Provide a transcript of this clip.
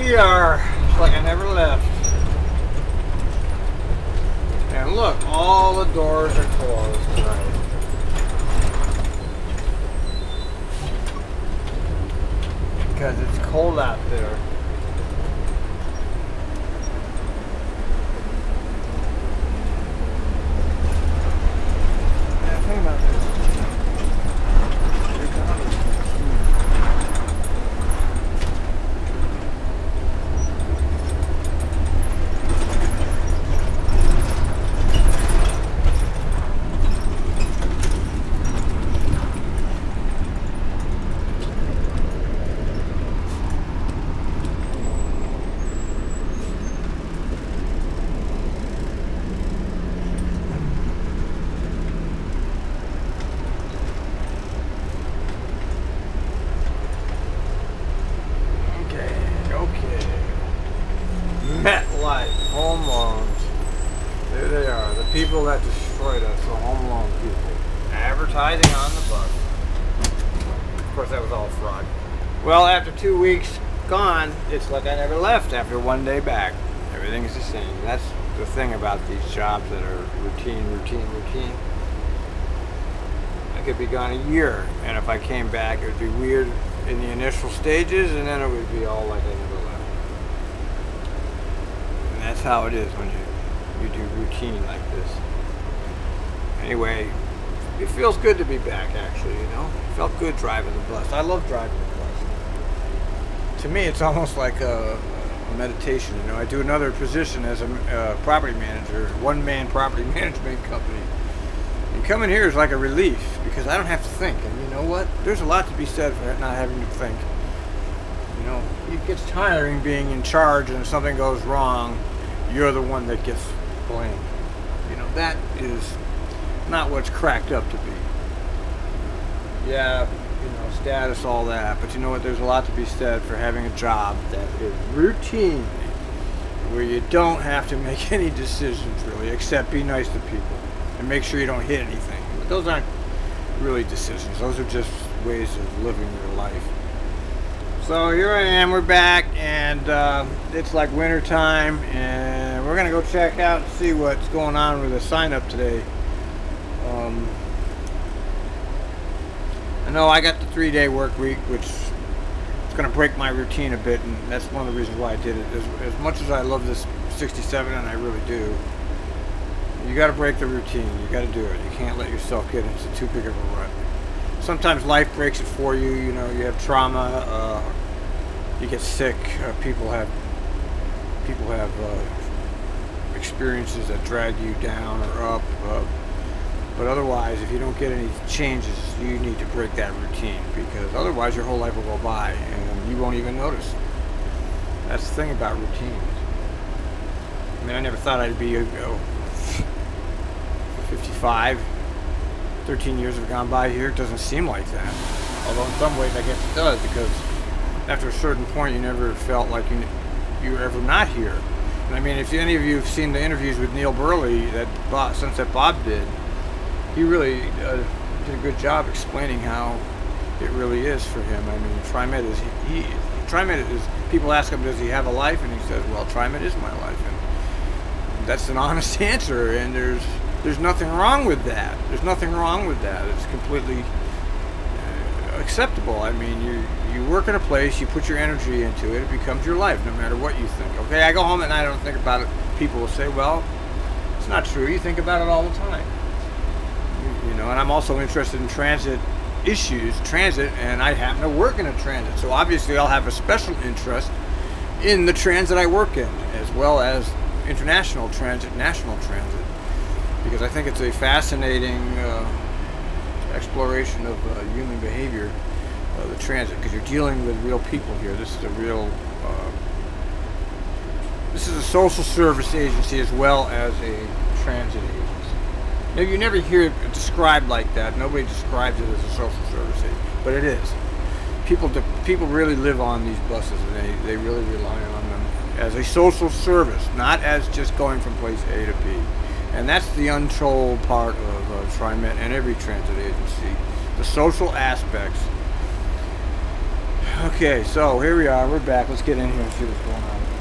we are. It's like I never left. And look, all the doors are closed tonight. Because it's cold out there. Yeah, think about this. MetLife home loans. There they are, the people that destroyed us, the home loan people. Advertising on the bus. Of course, that was all fraud. Well, after 2 weeks gone, it's like I never left after 1 day back. Everything is the same. That's the thing about these jobs that are routine. I could be gone a year, and if I came back, it would be weird in the initial stages, and then it would be all like I never left. And that's how it is when you do routine like this. Anyway, it feels good to be back, actually, you know? It felt good driving the bus. I love driving the bus. To me, it's almost like a meditation, you know? I do another position as a property manager, one-man property management company. And coming here is like a relief, because I don't have to think. And you know what? There's a lot to be said for not having to think. You know, it gets tiring being in charge, and if something goes wrong, you're the one that gets blamed. You know, that is not what it's cracked up to be. Yeah, you know, status, all that, but you know what? There's a lot to be said for having a job that is routine, where you don't have to make any decisions really, except be nice to people and make sure you don't hit anything. But those aren't really decisions. Those are just ways of living your life. So here I am, we're back, and it's like winter time, and we're gonna go check out and see what's going on with the sign up today. I know I got the 3-day work week, which is gonna break my routine a bit, and that's one of the reasons why I did it. As much as I love this 67, and I really do, you gotta break the routine. You gotta do it. You can't let yourself get into too big of a rut. Sometimes life breaks it for you. You know, you have trauma, you get sick, people have experiences that drag you down or up, but otherwise, if you don't get any changes, you need to break that routine, because otherwise your whole life will go by and you won't even notice. That's the thing about routines. I mean, I never thought I'd be 55. 13 years have gone by here. It doesn't seem like that. Although in some ways I guess it does, because after a certain point you never felt like you were ever not here. And I mean, if any of you have seen the interviews with Neil Burley that Sunset Bob did, he really did a good job explaining how it really is for him. I mean, TriMet is, people ask him, does he have a life? And he says, well, TriMet is my life. And that's an honest answer, and there's nothing wrong with that. There's nothing wrong with that. It's completely acceptable. I mean, you work in a place, you put your energy into it, it becomes your life, no matter what you think. Okay, I go home at night, I don't think about it. People will say, well, it's not true. You think about it all the time. You know, and I'm also interested in transit issues, and I happen to work in a transit. So obviously I'll have a special interest in the transit I work in, as well as international transit, national transit. Because I think it's a fascinating exploration of human behavior, the transit, because you're dealing with real people here. This is a real, this is a social service agency as well as a transit agency. Now, you never hear it described like that. Nobody describes it as a social service agency, but it is. People really live on these buses, and they really rely on them as a social service, not as just going from place A to B. And that's the untold part of TriMet and every transit agency, the social aspects. Okay, so here we are. We're back. Let's get in here and see what's going on.